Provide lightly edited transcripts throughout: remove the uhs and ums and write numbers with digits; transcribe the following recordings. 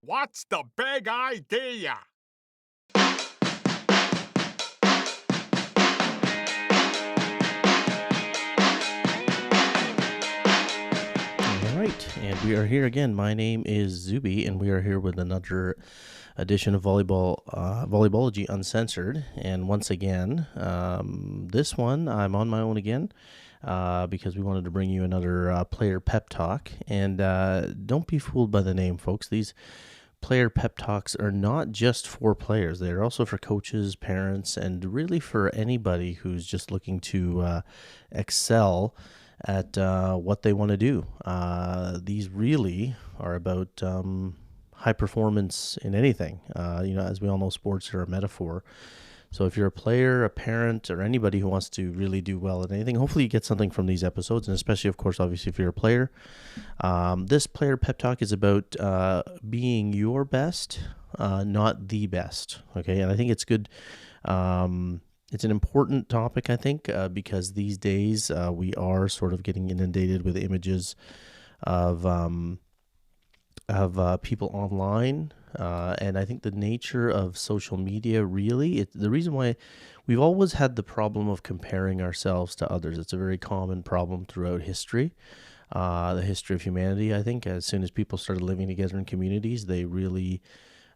What's the big idea? All right, and we are here again. My name is Zuby, and we are here with another edition of Volleyballogy Uncensored. And once again, this one I'm on my own again because we wanted to bring you another player pep talk. And don't be fooled by the name, folks. These player pep talks are not just for players; they're also for coaches, parents, and really for anybody who's just looking to excel at what they want to do. These really are about high performance in anything. As we all know, sports are a metaphor. So if you're a player, a parent, or anybody who wants to really do well at anything, hopefully you get something from these episodes, and especially, of course, obviously, if you're a player. This player pep talk is about being your best, not the best, okay? And I think it's good. It's an important topic, I think, because these days we are sort of getting inundated with images of people online, and I think the nature of social media really, the reason why we've always had the problem of comparing ourselves to others. It's a very common problem throughout history, the history of humanity. I think as soon as people started living together in communities, they really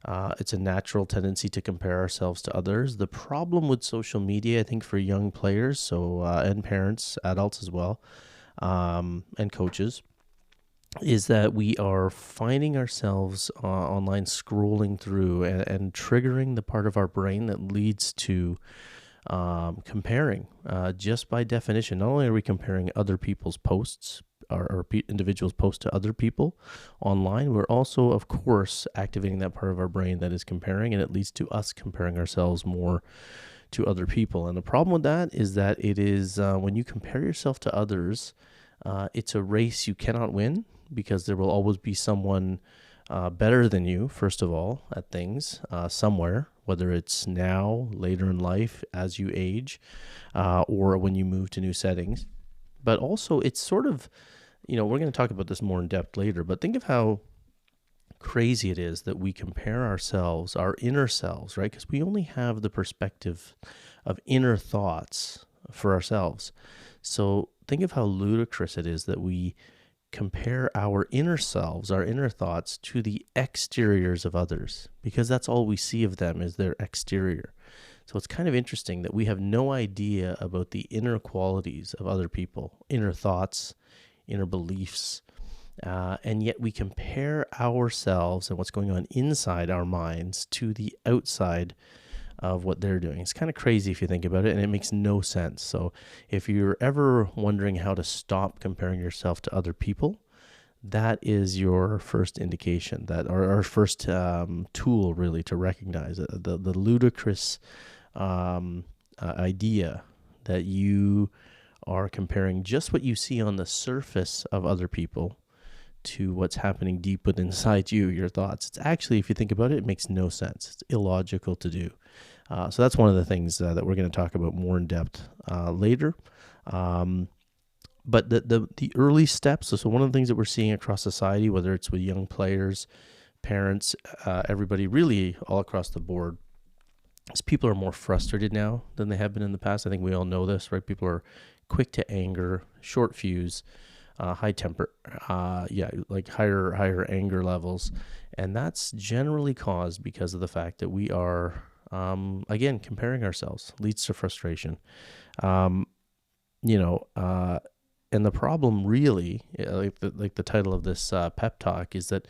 it's a natural tendency to compare ourselves to others. The problem with social media, I think, for young players, and parents, adults as well, and coaches, is that we are finding ourselves online scrolling through and triggering the part of our brain that leads to comparing. Just by definition, not only are we comparing other people's posts, or individuals post to other people online, we're also, of course, activating that part of our brain that is comparing, and it leads to us comparing ourselves more to other people. And the problem with that is that it is when you compare yourself to others, it's a race you cannot win, because there will always be someone better than you, first of all, at things somewhere, whether it's now, later in life, as you age, or when you move to new settings. But also, it's sort of, we're going to talk about this more in depth later, but think of how crazy it is that we compare ourselves, our inner selves, right? Because we only have the perspective of inner thoughts for ourselves. So think of how ludicrous it is that we compare our inner selves, our inner thoughts, to the exteriors of others, because that's all we see of them is their exterior. So it's kind of interesting that we have no idea about the inner qualities of other people, inner thoughts, inner beliefs, and yet we compare ourselves and what's going on inside our minds to the outside of what they're doing. It's kind of crazy if you think about it, and it makes no sense. So if you're ever wondering how to stop comparing yourself to other people, that is your first indication, that our first tool really to recognize it. The ludicrous idea that you are comparing just what you see on the surface of other people to what's happening deep within inside you, your thoughts. It's actually, if you think about it, it makes no sense. It's illogical to do. So that's one of the things that we're going to talk about more in depth later. But the early steps, so one of the things that we're seeing across society, whether it's with young players, parents, everybody really all across the board, is people are more frustrated now than they have been in the past. I think we all know this, right? People are quick to anger, short fuse, high temper, like higher anger levels. And that's generally caused because of the fact that we are, again, comparing ourselves leads to frustration. And the problem really, like the title of this pep talk, is that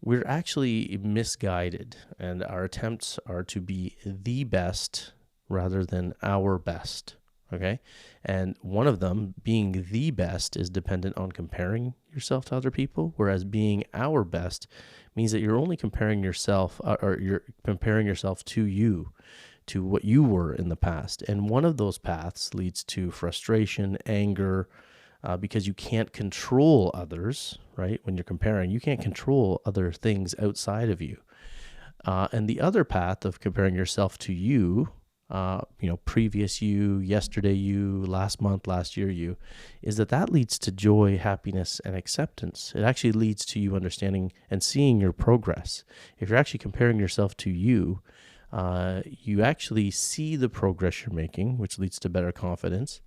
we're actually misguided, and our attempts are to be the best rather than our best, okay? And one of them, being the best, is dependent on comparing yourself to other people, whereas being our best means that you're only comparing yourself, or you're comparing yourself to you, to what you were in the past. And one of those paths leads to frustration, anger, because you can't control others, right? When you're comparing, you can't control other things outside of you. And the other path of comparing yourself to you previous you, yesterday you, last month, last year you, is that leads to joy, happiness, and acceptance. It actually leads to you understanding and seeing your progress. If you're actually comparing yourself to you, you actually see the progress you're making, which leads to better confidence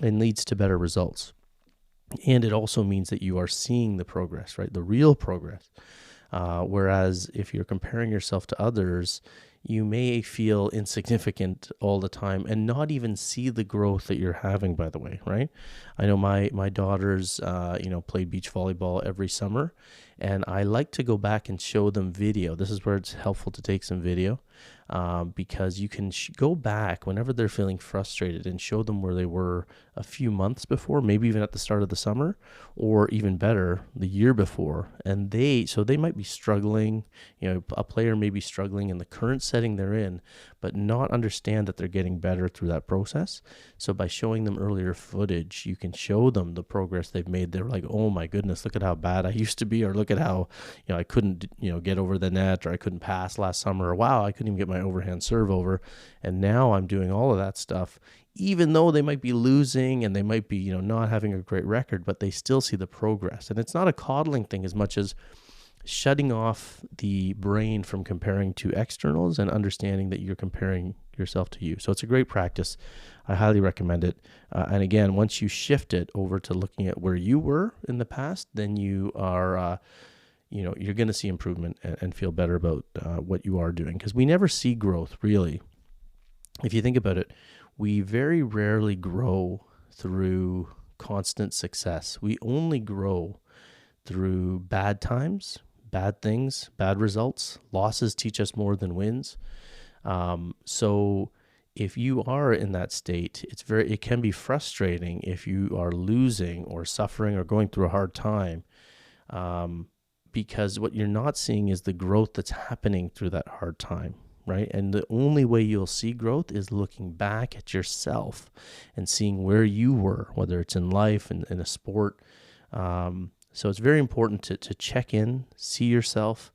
and leads to better results. And it also means that you are seeing the progress, right? The real progress. Whereas if you're comparing yourself to others, you may feel insignificant all the time and not even see the growth that you're having, by the way, right? I know my daughters, play beach volleyball every summer, and I like to go back and show them video. This is where it's helpful to take some video, because you can go back whenever they're feeling frustrated and show them where they were a few months before, maybe even at the start of the summer, or even better, the year before. And they might be struggling, a player may be struggling in the current setting they're in, but not understand that they're getting better through that process. So by showing them earlier footage, you can show them the progress they've made. They're like, oh my goodness, look at how bad I used to be, or look at how, I couldn't, get over the net, or I couldn't pass last summer, or wow, I couldn't even get my overhand serve over. And now I'm doing all of that stuff, even though they might be losing and they might be, not having a great record, but they still see the progress. And it's not a coddling thing as much as shutting off the brain from comparing to externals and understanding that you're comparing yourself to you. So it's a great practice. I highly recommend it. And again, once you shift it over to looking at where you were in the past, then you are, you're going to see improvement and feel better about what you are doing. Because we never see growth, really. If you think about it, we very rarely grow through constant success. We only grow through bad times, bad things, bad results. Losses teach us more than wins. So if you are in that state, it can be frustrating if you are losing or suffering or going through a hard time, because what you're not seeing is the growth that's happening through that hard time, right? And the only way you'll see growth is looking back at yourself and seeing where you were, whether it's in life and in a sport. So it's very important to check in, see yourself,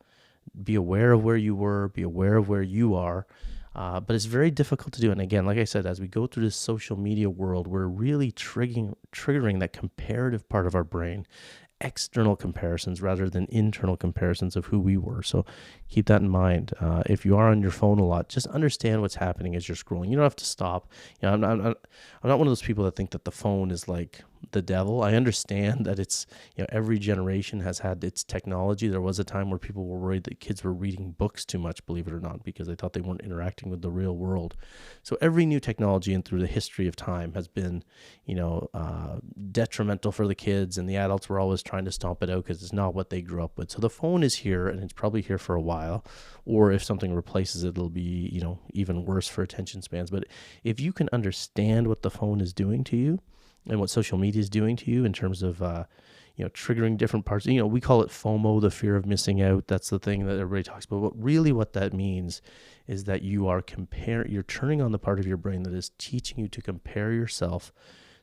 be aware of where you were, be aware of where you are. But it's very difficult to do. And again, like I said, as we go through this social media world, we're really triggering that comparative part of our brain, external comparisons rather than internal comparisons of who we were. So keep that in mind. If you are on your phone a lot, just understand what's happening as you're scrolling. You don't have to stop. I'm not one of those people that think that the phone is like the devil. I understand that it's, every generation has had its technology. There was a time where people were worried that kids were reading books too much, believe it or not, because they thought they weren't interacting with the real world. So every new technology and through the history of time has been, detrimental for the kids, and the adults were always trying to stomp it out because it's not what they grew up with. So the phone is here, and it's probably here for a while, or if something replaces it, it'll be, even worse for attention spans. But if you can understand what the phone is doing to you, and what social media is doing to you in terms of, triggering different parts. We call it FOMO, the fear of missing out. That's the thing that everybody talks about. But really what that means is that you're turning on the part of your brain that is teaching you to compare yourself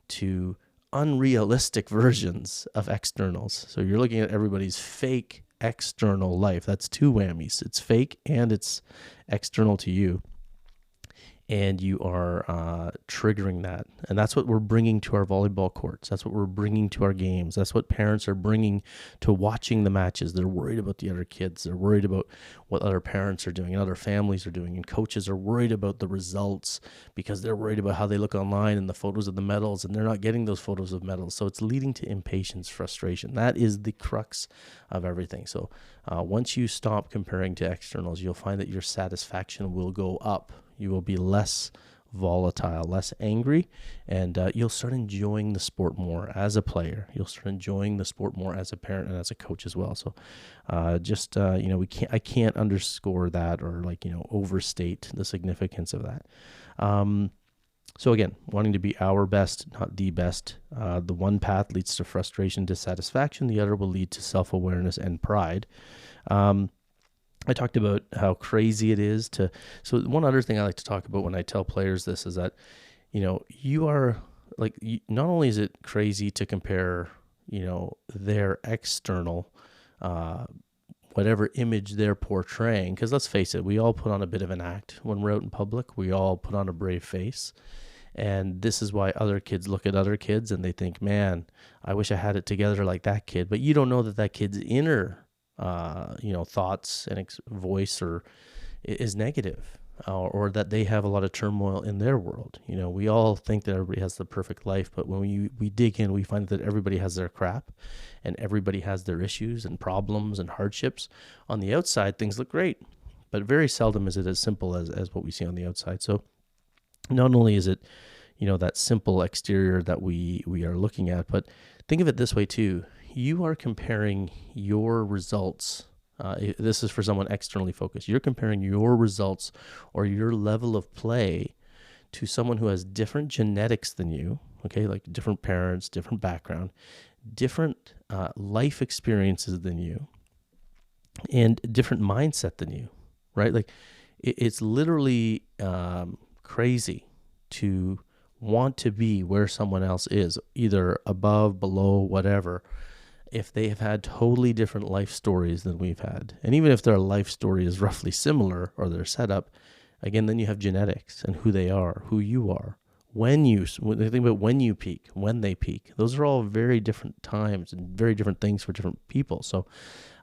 to unrealistic versions of externals. So you're looking at everybody's fake external life. That's two whammies. It's fake and it's external to you. And you are triggering that. And that's what we're bringing to our volleyball courts. That's what we're bringing to our games. That's what parents are bringing to watching the matches. They're worried about the other kids. They're worried about what other parents are doing and other families are doing. And coaches are worried about the results because they're worried about how they look online and the photos of the medals, and they're not getting those photos of medals. So it's leading to impatience, frustration. That is the crux of everything. So once you stop comparing to externals, you'll find that your satisfaction will go up. You will be less volatile, less angry, and you'll start enjoying the sport more as a player. You'll start enjoying the sport more as a parent and as a coach as well. So I can't underscore that or overstate the significance of that. So again, wanting to be our best, not the best. The one path leads to frustration, dissatisfaction. The other will lead to self-awareness and pride. I talked about how crazy it is so one other thing I like to talk about when I tell players this is that, you are not only is it crazy to compare, their external, whatever image they're portraying. Because let's face it, we all put on a bit of an act when we're out in public. We all put on a brave face. And this is why other kids look at other kids and they think, man, I wish I had it together like that kid. But you don't know that that kid's inner, thoughts and voice or is negative, or that they have a lot of turmoil in their world. We all think that everybody has the perfect life, but when we dig in, we find that everybody has their crap and everybody has their issues and problems and hardships. On the outside, things look great, but very seldom is it as simple as what we see on the outside. So not only is it, that simple exterior that we are looking at, but think of it this way too. You are comparing your results. This is for someone externally focused. You're comparing your results or your level of play to someone who has different genetics than you, okay, like different parents, different background, different life experiences than you, and different mindset than you, right? Like it's literally crazy to want to be where someone else is, either above, below, whatever, if they have had totally different life stories than we've had. And even if their life story is roughly similar or their setup, again, then you have genetics and who they are, who you are. When they think about when you peak, when they peak, those are all very different times and very different things for different people. So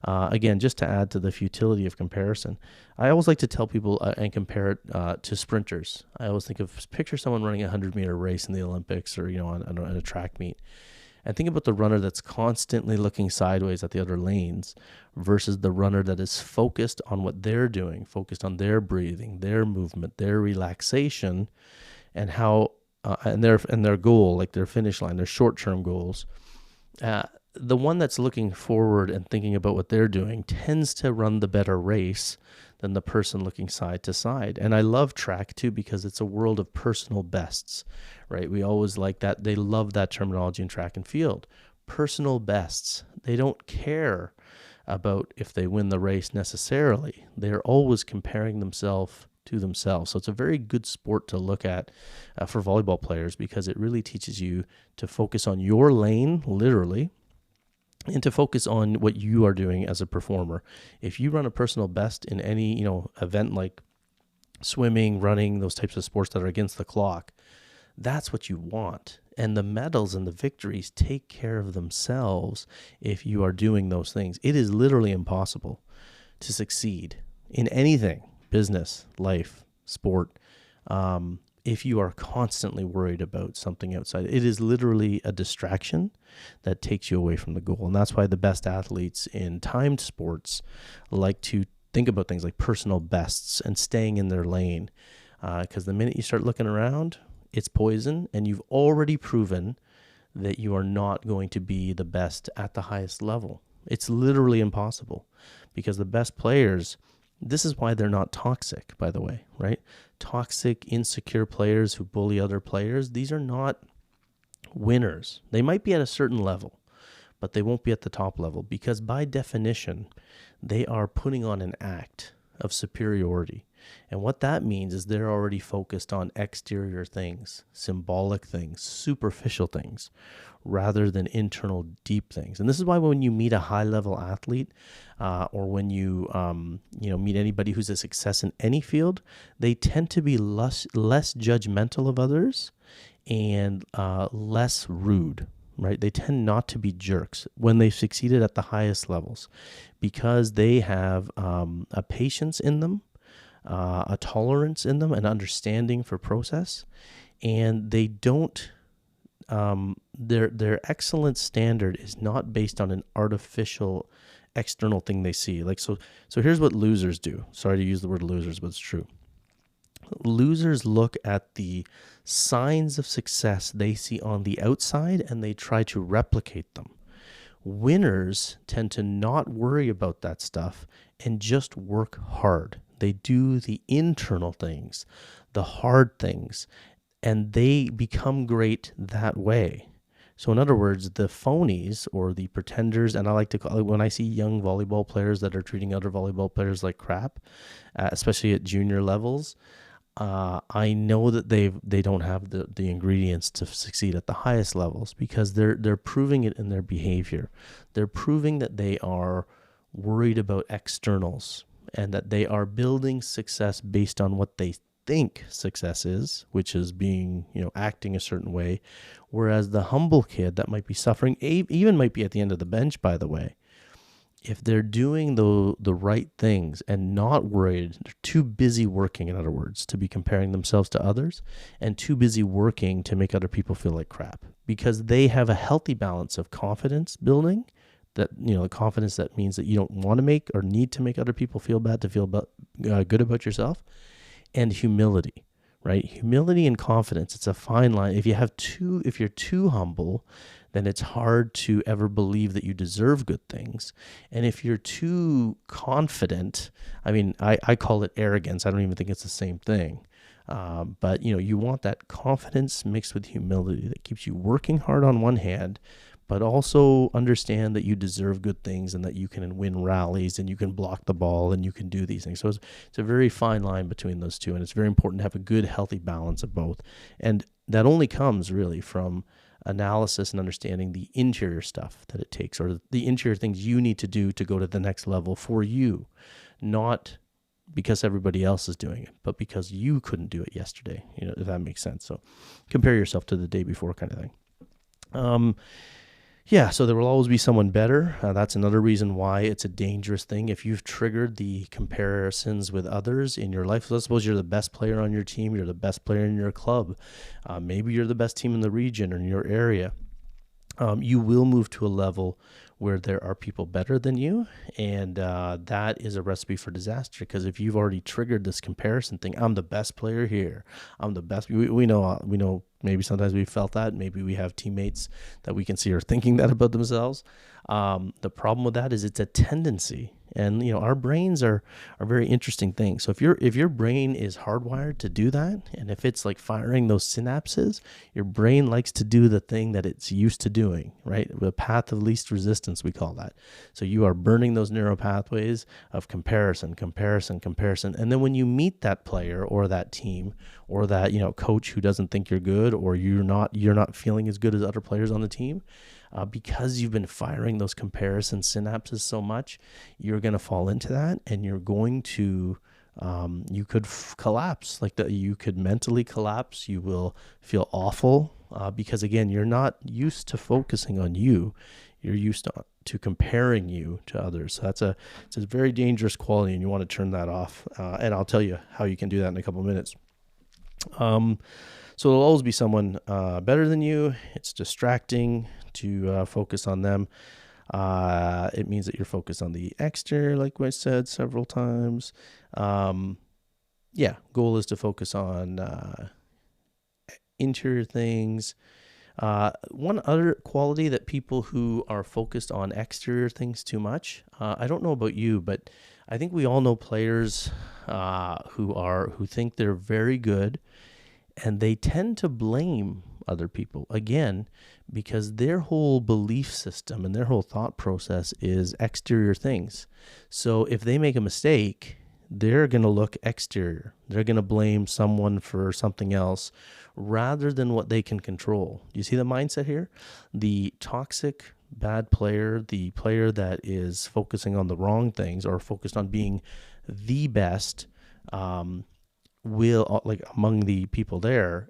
again, just to add to the futility of comparison, I always like to tell people and compare it to sprinters. I always picture someone running a 100-meter race in the Olympics or, on a track meet. And think about the runner that's constantly looking sideways at the other lanes versus the runner that is focused on what they're doing, focused on their breathing, their movement, their relaxation, and how and their goal, like their finish line, their short-term goals. The one that's looking forward and thinking about what they're doing tends to run the better race than the person looking side to side. And I love track too because it's a world of personal bests, right? We always like that. They love that terminology in track and field. Personal bests. They don't care about if they win the race necessarily. They're always comparing themselves to themselves. So it's a very good sport to look at for volleyball players because it really teaches you to focus on your lane, literally, and to focus on what you are doing as a performer. If you run a personal best in any, event like swimming, running, those types of sports that are against the clock, that's what you want. And the medals and the victories take care of themselves if you are doing those things. It is literally impossible to succeed in anything, business, life, sport, if you are constantly worried about something outside. It is literally a distraction that takes you away from the goal. And that's why the best athletes in timed sports like to think about things like personal bests and staying in their lane. Because the minute you start looking around, it's poison, and you've already proven that you are not going to be the best at the highest level. It's literally impossible because the best players, this is why they're not toxic, by the way, right? Toxic, insecure players who bully other players, these are not winners. They might be at a certain level, but they won't be at the top level because by definition, they are putting on an act of superiority. And what that means is they're already focused on exterior things, symbolic things, superficial things, rather than internal, deep things. And this is why when you meet a high-level athlete or when you meet anybody who's a success in any field, they tend to be less judgmental of others and less rude. Right? They tend not to be jerks when they've succeeded at the highest levels because they have a patience in them, a tolerance in them, an understanding for process, and they don't, their excellent standard is not based on an artificial external thing they see. So here's what losers do. Sorry to use the word losers, but it's true. Losers look at the signs of success they see on the outside and they try to replicate them. Winners tend to not worry about that stuff and just work hard. They do the internal things, the hard things, and they become great that way. So in other words, the phonies or the pretenders, and I like to call it, when I see young volleyball players that are treating other volleyball players like crap, especially at junior levels, I know that they don't have the ingredients to succeed at the highest levels because they're proving it in their behavior. They're proving that they are worried about externals, and that they are building success based on what they think success is, which is being, acting a certain way. Whereas the humble kid that might be suffering, even might be at the end of the bench, by the way, if they're doing the right things and not worried, they're too busy working, in other words, to be comparing themselves to others, and too busy working to make other people feel like crap, because they have a healthy balance of confidence building, that, the confidence that means that you don't want to make or need to make other people feel bad to feel good about yourself, and humility, right? Humility and confidence, it's a fine line. If you're too humble, then it's hard to ever believe that you deserve good things. And if you're too confident, I call it arrogance. I don't even think it's the same thing. But you want that confidence mixed with humility that keeps you working hard on one hand, but also understand that you deserve good things and that you can win rallies and you can block the ball and you can do these things. So it's a very fine line between those two. And it's very important to have a good, healthy balance of both. And that only comes really from analysis and understanding the interior stuff that it takes, or the interior things you need to do to go to the next level for you, not because everybody else is doing it, but because you couldn't do it yesterday, if that makes sense. So compare yourself to the day before kind of thing. So there will always be someone better. That's another reason why it's a dangerous thing. If you've triggered the comparisons with others in your life, let's suppose you're the best player on your team, you're the best player in your club, maybe you're the best team in the region or in your area, you will move to a level where there are people better than you, and that is a recipe for disaster. Because if you've already triggered this comparison thing, I'm the best player here, I'm the best. We know. Maybe sometimes we felt that. Maybe we have teammates that we can see are thinking that about themselves. The problem with that is it's a tendency. And, our brains are very interesting things. So if your brain is hardwired to do that, and if it's like firing those synapses, your brain likes to do the thing that it's used to doing, right? The path of least resistance, we call that. So you are burning those neural pathways of comparison. And then when you meet that player or that team or that, coach who doesn't think you're good, or you're not feeling as good as other players on the team, because you've been firing those comparison synapses so much, you're going to fall into that, and you're going to, you could collapse. You could mentally collapse. You will feel awful because, again, you're not used to focusing on you. You're used to comparing you to others. So it's a very dangerous quality, and you want to turn that off. And I'll tell you how you can do that in a couple of minutes. So there'll always be someone better than you. It's distracting to focus on them. It means that you're focused on the exterior, like I said several times. Goal is to focus on interior things. One other quality that people who are focused on exterior things too much, I don't know about you, but I think we all know players who think they're very good, and they tend to blame other people, again, because their whole belief system and their whole thought process is exterior things. So if they make a mistake, they're going to look exterior. They're going to blame someone for something else rather than what they can control. You see the mindset here? The toxic bad player, the player that is focusing on the wrong things or focused on being the best, will, like among the people there,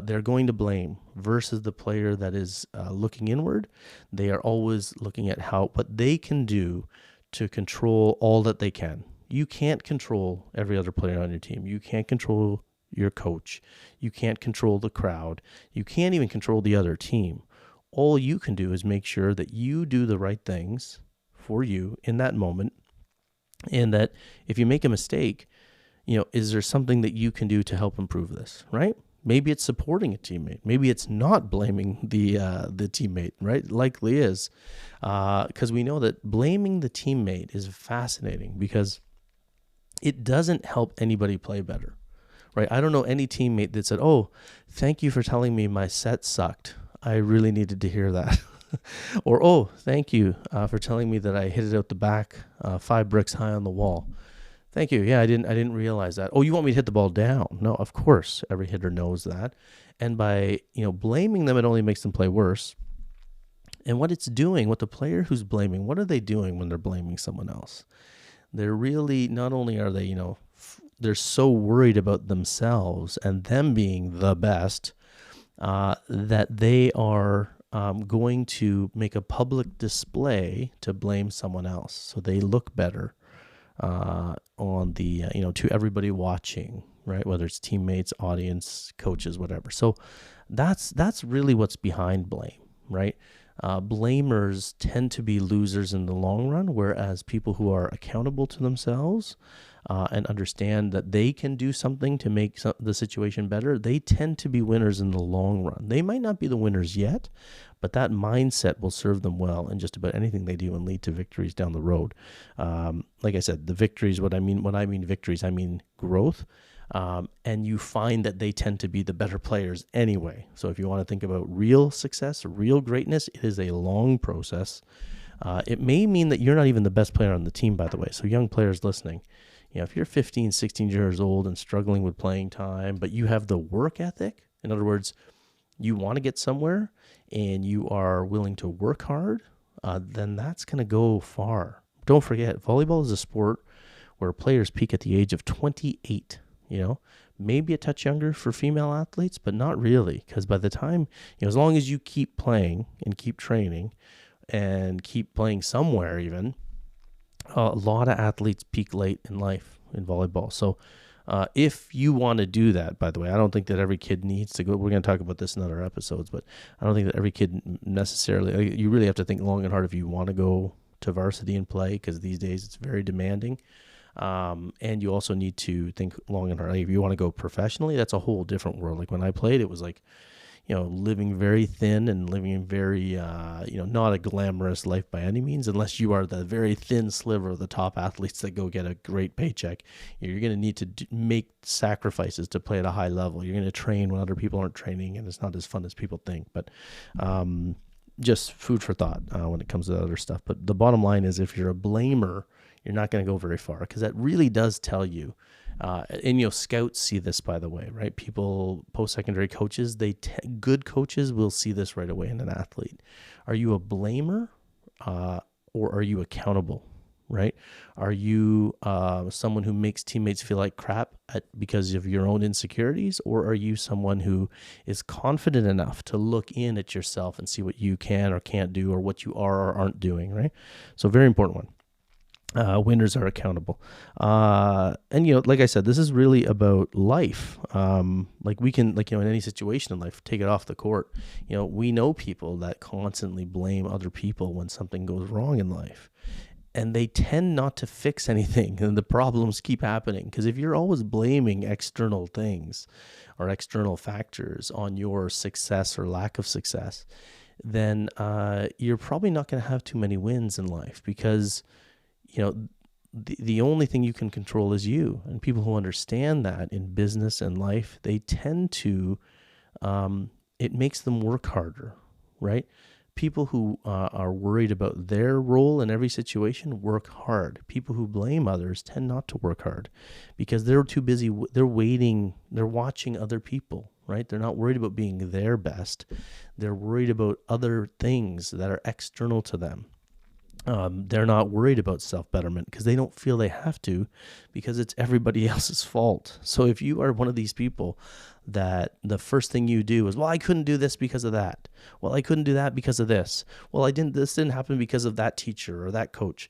they're going to blame, versus the player that is looking inward. They are always looking at what they can do to control all that they can. You can't control every other player on your team. You can't control your coach. You can't control the crowd. You can't even control the other team. All you can do is make sure that you do the right things for you in that moment, and that if you make a mistake, is there something that you can do to help improve this, right? Maybe it's supporting a teammate. Maybe it's not blaming the teammate, right? Likely is, because we know that blaming the teammate is fascinating because it doesn't help anybody play better, right? I don't know any teammate that said, "Oh, thank you for telling me my set sucked. I really needed to hear that." Or, "Oh, thank you for telling me that I hit it out the back 5 bricks high on the wall. Thank you. Yeah, I didn't realize that. Oh, you want me to hit the ball down?" No, of course, every hitter knows that. And by, blaming them, it only makes them play worse. And what it's doing, what the player who's blaming, what are they doing when they're blaming someone else? They're really, not only are they, they're so worried about themselves and them being the best, that they are going to make a public display to blame someone else, so they look better on the to everybody watching, right? Whether it's teammates, audience, coaches, whatever. So that's really what's behind blame, right? Blamers tend to be losers in the long run, whereas people who are accountable to themselves and understand that they can do something to make the situation better, they tend to be winners in the long run. They might not be the winners yet, but that mindset will serve them well in just about anything they do and lead to victories down the road. Like I said, the victories, when I mean victories, I mean growth. And you find that they tend to be the better players anyway. So if you want to think about real success, real greatness, it is a long process. It may mean that you're not even the best player on the team, by the way. So young players listening, if you're 15, 16 years old and struggling with playing time, but you have the work ethic, in other words, you want to get somewhere and you are willing to work hard, then that's going to go far. Don't forget, volleyball is a sport where players peak at the age of 28. Maybe a touch younger for female athletes, but not really, because by the time, as long as you keep playing and keep training and keep playing somewhere even, a lot of athletes peak late in life in volleyball. So if you want to do that, by the way, I don't think that every kid needs to go. We're going to talk about this in other episodes, but I don't think that every kid necessarily, you really have to think long and hard if you want to go to varsity and play, because these days it's very demanding. And you also need to think long and hard. Like if you want to go professionally, that's a whole different world. Like when I played, it was like, living very thin and living very, not a glamorous life by any means, unless you are the very thin sliver of the top athletes that go get a great paycheck. You're going to need to make sacrifices to play at a high level. You're going to train when other people aren't training, and it's not as fun as people think. But just food for thought when it comes to other stuff. But the bottom line is, if you're a blamer, you're not going to go very far, because that really does tell you. And scouts see this, by the way, right? People, post-secondary coaches, good coaches will see this right away in an athlete. Are you a blamer or are you accountable, right? Are you someone who makes teammates feel like crap because of your own insecurities, or are you someone who is confident enough to look in at yourself and see what you can or can't do, or what you are or aren't doing, right? So very important one. Winners are accountable. And, like I said, this is really about life. Like we can, in any situation in life, take it off the court. We know people that constantly blame other people when something goes wrong in life. And they tend not to fix anything, and the problems keep happening. Because if you're always blaming external things or external factors on your success or lack of success, then you're probably not going to have too many wins in life, because the only thing you can control is you. And people who understand that in business and life, they tend to, it makes them work harder, right? People who are worried about their role in every situation work hard. People who blame others tend not to work hard, because they're too busy. They're waiting. They're watching other people, right? They're not worried about being their best. They're worried about other things that are external to them. They're not worried about self-betterment because they don't feel they have to, because it's everybody else's fault. So if you are one of these people that the first thing you do is, well, I couldn't do this because of that. Well, I couldn't do that because of this. Well, this didn't happen because of that teacher or that coach.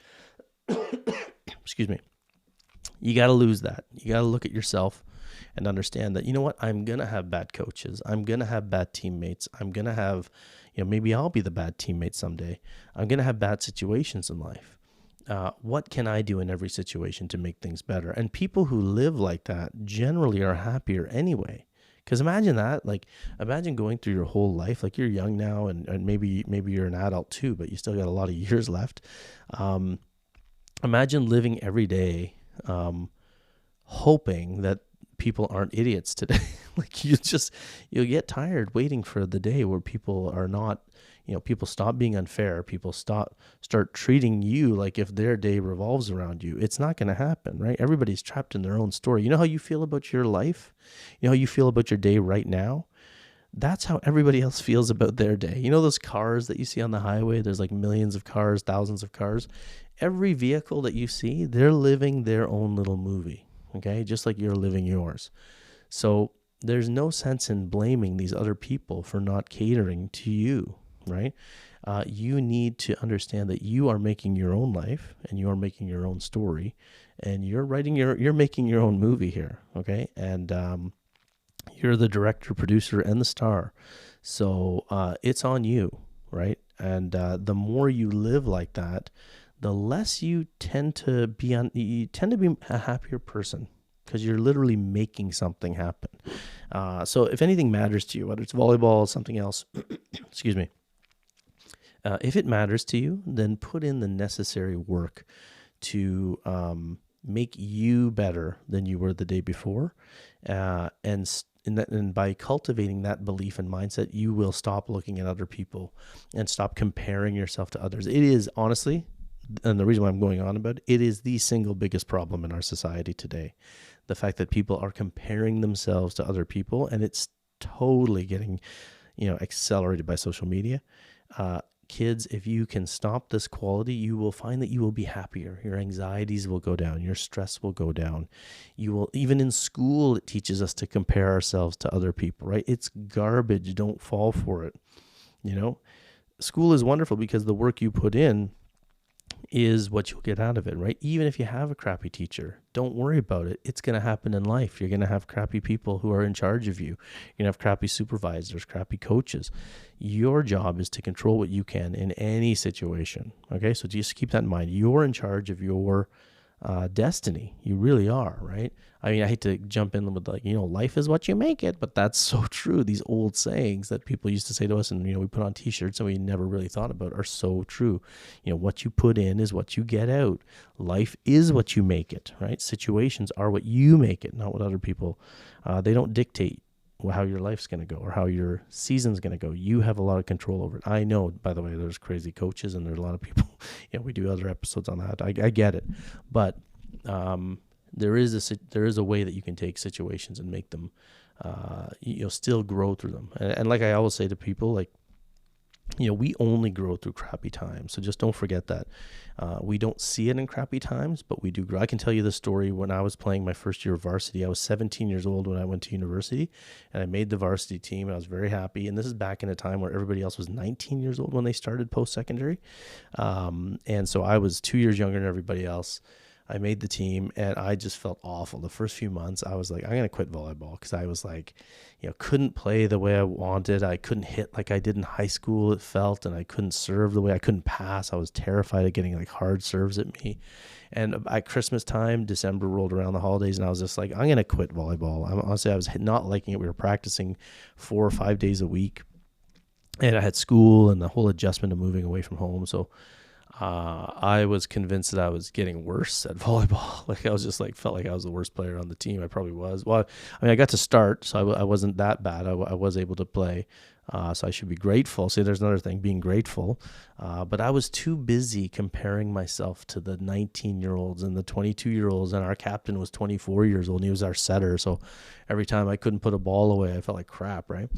Excuse me. You got to lose that. You got to look at yourself and understand that, I'm going to have bad coaches. I'm going to have bad teammates. I'm going to have, maybe I'll be the bad teammate someday. I'm going to have bad situations in life. What can I do in every situation to make things better? And people who live like that generally are happier anyway. Because imagine that, imagine going through your whole life, like you're young now, and maybe you're an adult too, but you still got a lot of years left. Imagine living every day hoping that people aren't idiots today. You'll get tired waiting for the day where people are not, people stop being unfair. People start treating you like if their day revolves around you. It's not going to happen, right? Everybody's trapped in their own story. You know how you feel about your life? You know how you feel about your day right now? That's how everybody else feels about their day. You know those cars that you see on the highway? There's like millions of cars, thousands of cars. Every vehicle that you see, they're living their own little movie, okay? Just like you're living yours. So there's no sense in blaming these other people for not catering to you, right? You need to understand that you are making your own life and you are making your own story, and you're making your own movie here, okay? And you're the director, producer, and the star. So it's on you, right? And the more you live like that, the less you tend to be a happier person, because you're literally making something happen. So if anything matters to you, whether it's volleyball, something else, excuse me, if it matters to you, then put in the necessary work to make you better than you were the day before. And by cultivating that belief and mindset, you will stop looking at other people and stop comparing yourself to others. It is honestly, and the reason why I'm going on about it is the single biggest problem in our society today. The fact that people are comparing themselves to other people, and it's totally getting, accelerated by social media. Kids, if you can stop this quality, you will find that you will be happier. Your anxieties will go down. Your stress will go down. You will, even in school, it teaches us to compare ourselves to other people, right? It's garbage. Don't fall for it. School is wonderful because the work you put in is what you'll get out of it, right? Even if you have a crappy teacher, don't worry about it. It's going to happen in life. You're going to have crappy people who are in charge of you. You're going to have crappy supervisors, crappy coaches. Your job is to control what you can in any situation, okay? So just keep that in mind. You're in charge of your destiny. You really are, right? I mean, I hate to jump in with life is what you make it, but that's so true. These old sayings that people used to say to us, and we put on t-shirts and we never really thought about, are so true. What you put in is what you get out. Life is what you make it, right? Situations are what you make it, not what other people, they don't dictate how your life's going to go or how your season's going to go. You have a lot of control over it. I know, by the way, there's crazy coaches and there's a lot of people, we do other episodes on that. I get it. But there is a way that you can take situations and make them, still grow through them. And like I always say to people, we only grow through crappy times. So just don't forget that. We don't see it in crappy times, but we do grow. I can tell you the story when I was playing my first year of varsity. I was 17 years old when I went to university, and I made the varsity team, and I was very happy. And this is back in a time where everybody else was 19 years old when they started post-secondary. And so I was 2 years younger than everybody else. I made the team, and I just felt awful. The first few months, I was like, I'm going to quit volleyball, because I was like, couldn't play the way I wanted. I couldn't hit like I did in high school, it felt, and I couldn't serve the way I couldn't pass. I was terrified of getting hard serves at me. And at Christmas time, December rolled around, the holidays, and I was just like, I'm going to quit volleyball. Honestly, I was not liking it. We were practicing 4 or 5 days a week, and I had school and the whole adjustment of moving away from home. So I was convinced that I was getting worse at volleyball. I was just felt like I was the worst player on the team. I probably was. Well, I mean, I got to start, so I wasn't that bad. I was able to play, so I should be grateful. See, there's another thing, being grateful. But I was too busy comparing myself to the 19-year-olds and the 22-year-olds, and our captain was 24 years old, and he was our setter. So every time I couldn't put a ball away, I felt like crap, right?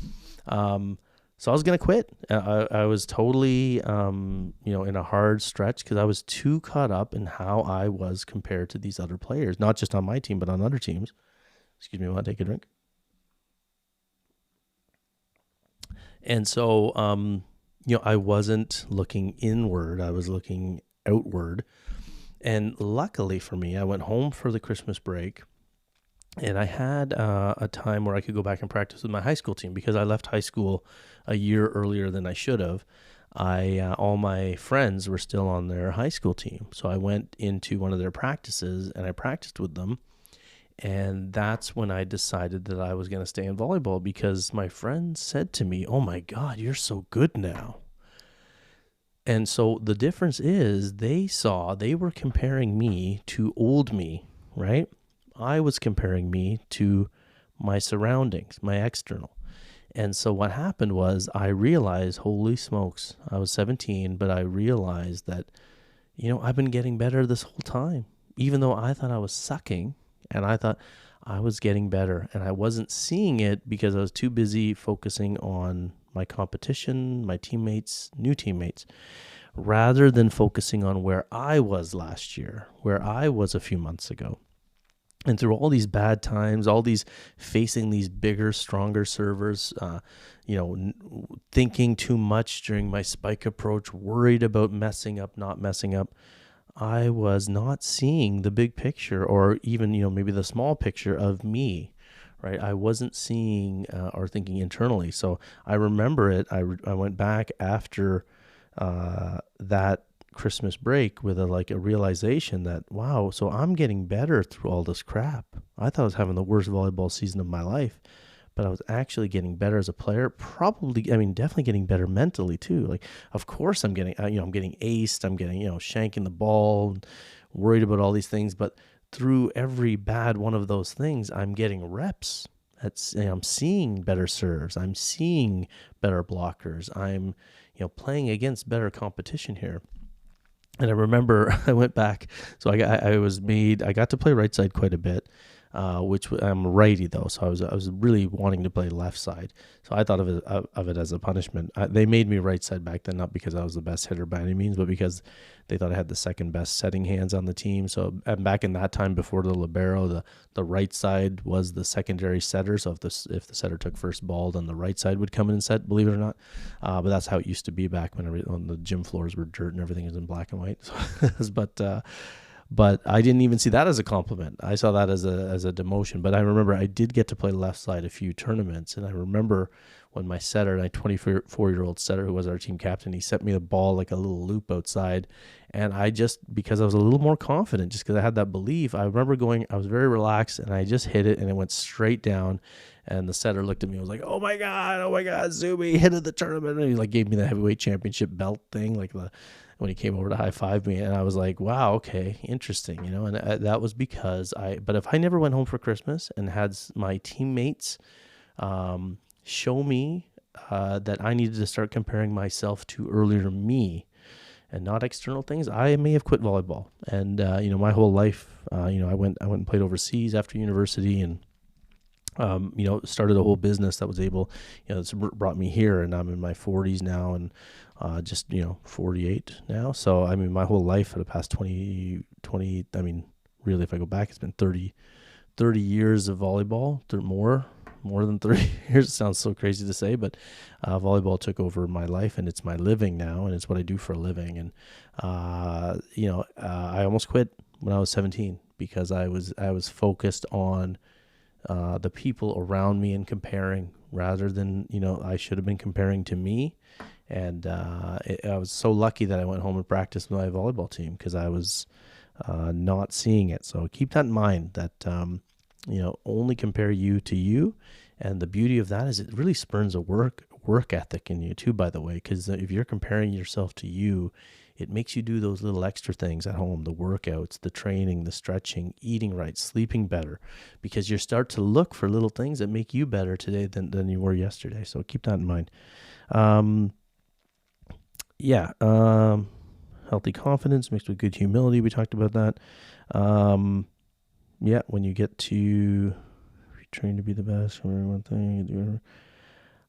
So I was going to quit. I was totally, in a hard stretch, because I was too caught up in how I was compared to these other players, not just on my team, but on other teams. Excuse me, I want to take a drink. And so, I wasn't looking inward. I was looking outward. And luckily for me, I went home for the Christmas break. And I had a time where I could go back and practice with my high school team, because I left high school a year earlier than I should have. All my friends were still on their high school team. So I went into one of their practices and I practiced with them. And that's when I decided that I was going to stay in volleyball, because my friends said to me, "Oh my God, you're so good now." And so the difference is they were comparing me to old me, right? I was comparing me to my surroundings, my external. And so what happened was I realized, holy smokes, I was 17, but I realized that, I've been getting better this whole time. Even though I thought I was sucking, and I thought I was getting better, and I wasn't seeing it because I was too busy focusing on my competition, my teammates, new teammates, rather than focusing on where I was last year, where I was a few months ago. And through all these bad times, all these facing these bigger, stronger servers, thinking too much during my spike approach, worried about messing up, not messing up, I was not seeing the big picture, or even, maybe the small picture of me, right? I wasn't seeing or thinking internally. So I remember it. I went back after that Christmas break with a realization that, wow, so I'm getting better through all this crap. I thought I was having the worst volleyball season of my life, but I was actually getting better as a player. Probably, I mean, definitely getting better mentally too. Like, of course I'm getting, I'm getting aced. I'm getting, shanking the ball, and worried about all these things. But through every bad one of those things, I'm getting reps. I'm seeing better serves. I'm seeing better blockers. I'm, playing against better competition here. And I remember I went back, so I got to play right side quite a bit, which I'm righty though, so I was really wanting to play left side. So I thought of it as a punishment. They made me right side back then, not because I was the best hitter by any means, but because they thought I had the second best setting hands on the team. So back in that time before the libero, the right side was the secondary setter. So if the setter took first ball, then the right side would come in and set. Believe it or not, but that's how it used to be back when the gym floors were dirt and everything was in black and white. So, but I didn't even see that as a compliment. I saw that as a demotion. But I remember I did get to play left side a few tournaments, and I remember when my setter, my 24-year-old setter who was our team captain, he sent me the ball like a little loop outside, and because I was a little more confident, just because I had that belief, I remember I was very relaxed, and I just hit it, and it went straight down. And the setter looked at me and was like, oh my God, Zuby hit at the tournament. And he gave me the heavyweight championship belt thing, when he came over to high five me. And I was like, wow, okay, interesting, and that was because but if I never went home for Christmas and had my teammates show me that I needed to start comparing myself to earlier me and not external things, I may have quit volleyball. And, my whole life, I went and played overseas after university, and started a whole business that was able, it's brought me here, and I'm in my 40s now, and just 48 now. So I mean, my whole life for the past 20, I mean, really, if I go back, it's been 30 years of volleyball. More than 30 years. It sounds so crazy to say, but volleyball took over my life, and it's my living now, and it's what I do for a living. And I almost quit when I was 17 because I was focused on the people around me and comparing rather than, I should have been comparing to me. And I was so lucky that I went home and practiced with my volleyball team because I was not seeing it. So keep that in mind that, only compare you to you. And the beauty of that is it really spurns a work ethic in you too, by the way, because if you're comparing yourself to you, it makes you do those little extra things at home, the workouts, the training, the stretching, eating right, sleeping better, because you start to look for little things that make you better today than you were yesterday. So keep that in mind. Healthy confidence mixed with good humility. We talked about that. When you get to train to be the best, one thing.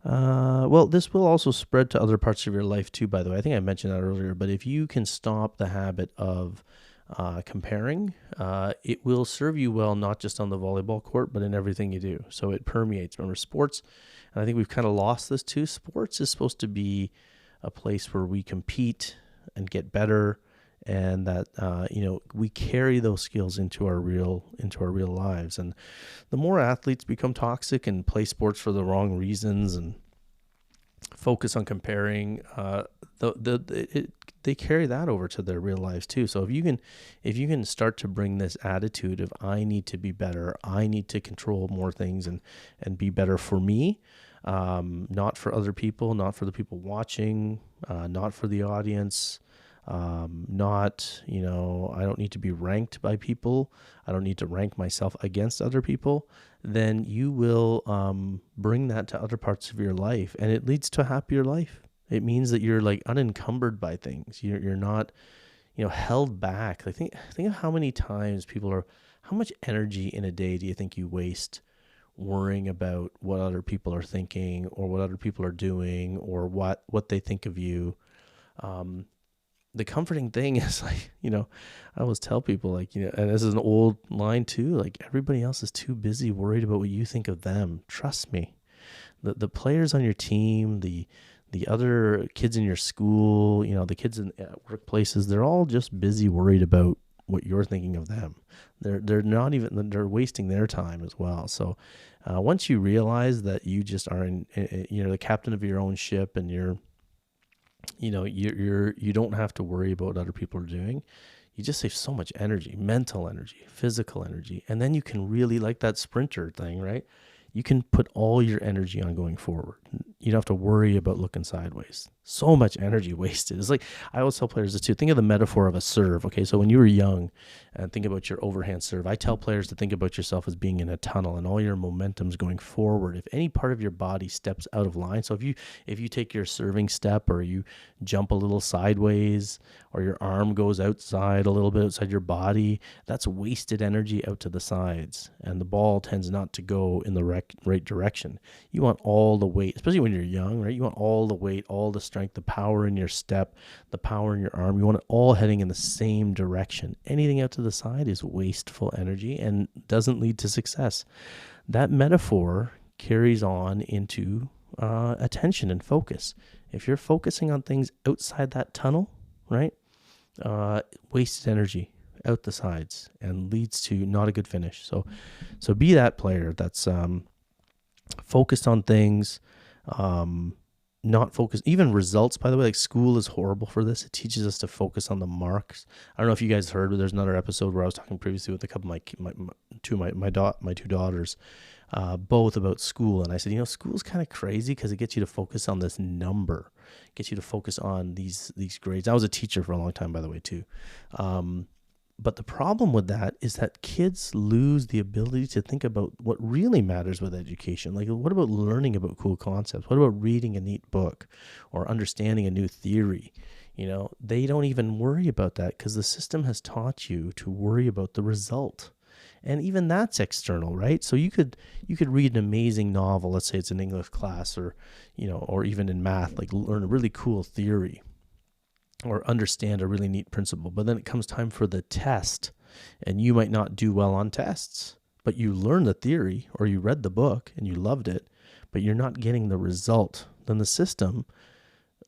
This will also spread to other parts of your life too, by the way. I think I mentioned that earlier, but if you can stop the habit of comparing, it will serve you well, not just on the volleyball court, but in everything you do. So it permeates. Remember, sports, and I think we've kind of lost this too. Sports is supposed to be a place where we compete and get better, and that we carry those skills into our real lives. And the more athletes become toxic and play sports for the wrong reasons and focus on comparing, they carry that over to their real lives too. So if you can start to bring this attitude of I need to be better, I need to control more things and be better for me, not for other people, not for the people watching, not for the audience. I don't need to be ranked by people. I don't need to rank myself against other people. Then you will bring that to other parts of your life, and it leads to a happier life. It means that you're unencumbered by things. You're not, held back. Think of how many times how much energy in a day do you think you waste worrying about what other people are thinking or what other people are doing or what they think of you? Um, the comforting thing is like, I always tell people like, and this is an old line too, like everybody else is too busy worried about what you think of them. Trust me. The players on your team, the other kids in your school, the kids in workplaces, they're all just busy worried about what you're thinking of them. They're not even, they're wasting their time as well. So once you realize that you just are the captain of your own ship, and you don't have to worry about what other people are doing, you just save so much energy, mental energy, physical energy. And then you can really, like that sprinter thing, right? You can put all your energy on going forward. You don't have to worry about looking sideways. So much energy wasted. It's like, I always tell players this too. Think of the metaphor of a serve. Okay, so when you were young, and think about your overhand serve, I tell players to think about yourself as being in a tunnel, and all your momentum's going forward. If any part of your body steps out of line, so if you take your serving step, or you jump a little sideways, or your arm goes outside a little bit outside your body, that's wasted energy out to the sides, and the ball tends not to go in the right direction. You want all the weight, especially when you're young, right? You want all the weight, all the strength, the power in your step, the power in your arm. You want it all heading in the same direction. Anything out to the side is wasteful energy and doesn't lead to success. That metaphor carries on into attention and focus. If you're focusing on things outside that tunnel, right, wasted energy out the sides and leads to not a good finish. So be that player that's focused on things, not focused, even results, by the way. Like, school is horrible for this. It teaches us to focus on the marks. I don't know if you guys heard, but there's another episode where I was talking previously with a couple of my two daughters, both about school. And I said, school's kind of crazy because it gets you to focus on this number, gets you to focus on these grades. I was a teacher for a long time, by the way, too. But the problem with that is that kids lose the ability to think about what really matters with education. Like, what about learning about cool concepts? What about reading a neat book or understanding a new theory? They don't even worry about that because the system has taught you to worry about the result. And even that's external, right? So you could read an amazing novel, let's say it's an English class, or even in math, like learn a really cool theory or understand a really neat principle. But then it comes time for the test, and you might not do well on tests, but you learned the theory or you read the book and you loved it, but you're not getting the result. Then the system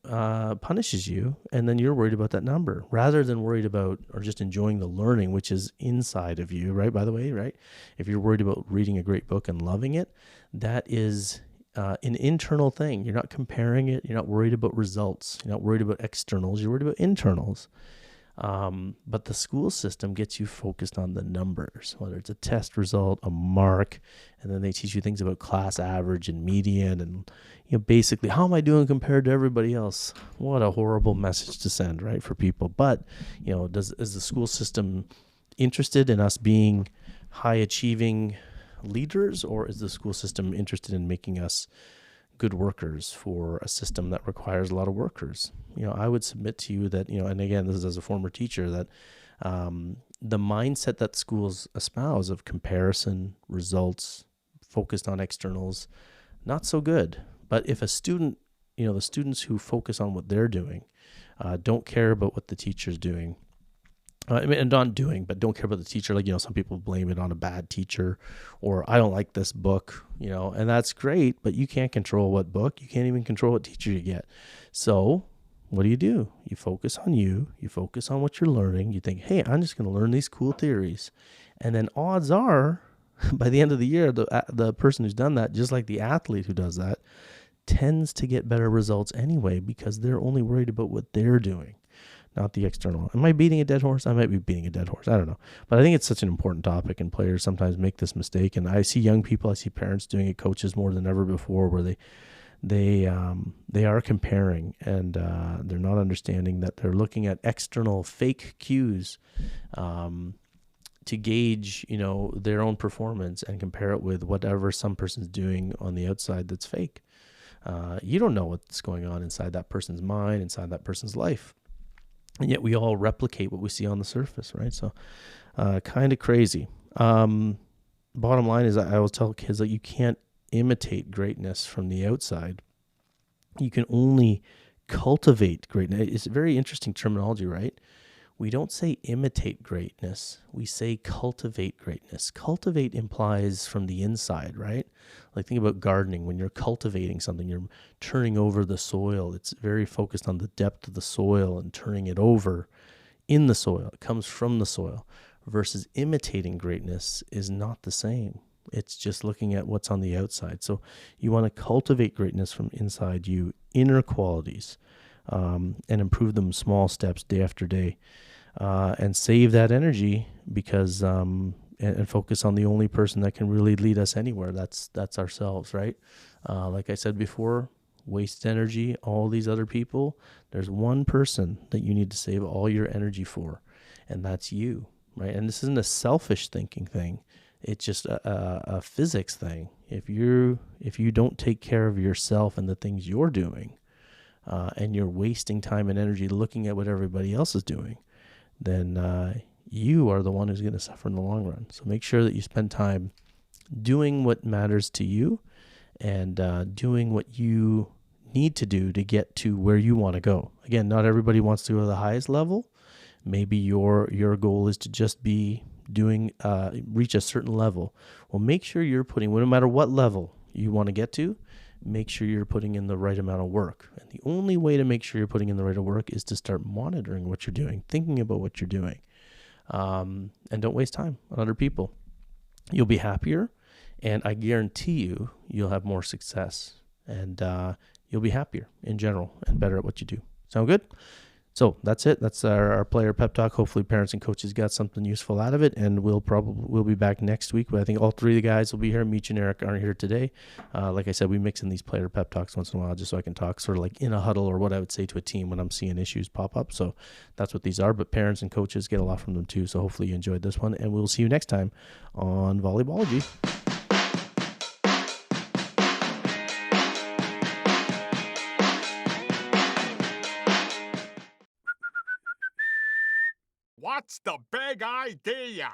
punishes you, and then you're worried about that number rather than worried about or just enjoying the learning, which is inside of you, right? By the way, right? If you're worried about reading a great book and loving it, that is an internal thing. You're not comparing it. You're not worried about results. You're not worried about externals. You're worried about internals. But the school system gets you focused on the numbers, whether it's a test result, a mark, and then they teach you things about class average and median, and basically, how am I doing compared to everybody else? What a horrible message to send, right, for people. But is the school system interested in us being high achieving leaders, or is the school system interested in making us good workers for a system that requires a lot of workers? I would submit to you that, and again, this is as a former teacher, that the mindset that schools espouse of comparison, results, focused on externals, not so good. But if a student, the students who focus on what they're doing, don't care about what the teacher's doing, and not doing, but don't care about the teacher. Like, some people blame it on a bad teacher, or I don't like this book, and that's great, but you can't control what book. You can't even control what teacher you get. So what do? You focus on you focus on what you're learning. You think, hey, I'm just going to learn these cool theories. And then odds are, by the end of the year, the person who's done that, just like the athlete who does that, tends to get better results anyway, because they're only worried about what they're doing, not the external. Am I beating a dead horse? I might be beating a dead horse. I don't know. But I think it's such an important topic, and players sometimes make this mistake. And I see young people, I see parents doing it, coaches more than ever before, where they are comparing, and they're not understanding that they're looking at external fake cues to gauge, their own performance and compare it with whatever some person's doing on the outside that's fake. You don't know what's going on inside that person's mind, inside that person's life. And yet we all replicate what we see on the surface, right? So kind of crazy. Um, Bottom line is, I always tell kids that you can't imitate greatness from the outside. You can only cultivate greatness. It's very interesting terminology, right? We don't say imitate greatness. We say cultivate greatness. Cultivate implies from the inside, right? Like think about gardening. When you're cultivating something, you're turning over the soil. It's very focused on the depth of the soil and turning it over in the soil. It comes from the soil. Versus imitating greatness is not the same. It's just looking at what's on the outside. So you want to cultivate greatness from inside you, inner qualities, and improve them small steps day after day, and save that energy because and focus on the only person that can really lead us anywhere. That's ourselves, right? Like I said before, waste energy, all these other people. There's one person that you need to save all your energy for, and that's you, right? And this isn't a selfish thinking thing. It's just a physics thing. If you don't take care of yourself and the things you're doing, and you're wasting time and energy looking at what everybody else is doing, then you are the one who's going to suffer in the long run. So make sure that you spend time doing what matters to you and doing what you need to do to get to where you want to go. Again, not everybody wants to go to the highest level. Maybe your goal is to just be doing reach a certain level. Well, make sure you're putting, no matter what level you want to get to, make sure you're putting in the right amount of work. And the only way to make sure you're putting in the right amount of work is to start monitoring what you're doing, thinking about what you're doing, and don't waste time on other people. You'll be happier, and I guarantee you'll have more success, and you'll be happier in general and better at what you do. Sound good? So that's it. That's our player pep talk. Hopefully parents and coaches got something useful out of it, and we'll be back next week. But I think all three of the guys will be here. Meech and Eric aren't here today. Like I said, we mix in these player pep talks once in a while just so I can talk sort of like in a huddle, or what I would say to a team when I'm seeing issues pop up. So that's what these are. But parents and coaches get a lot from them too. So hopefully you enjoyed this one, and we'll see you next time on Volleyballogy. What's the big idea?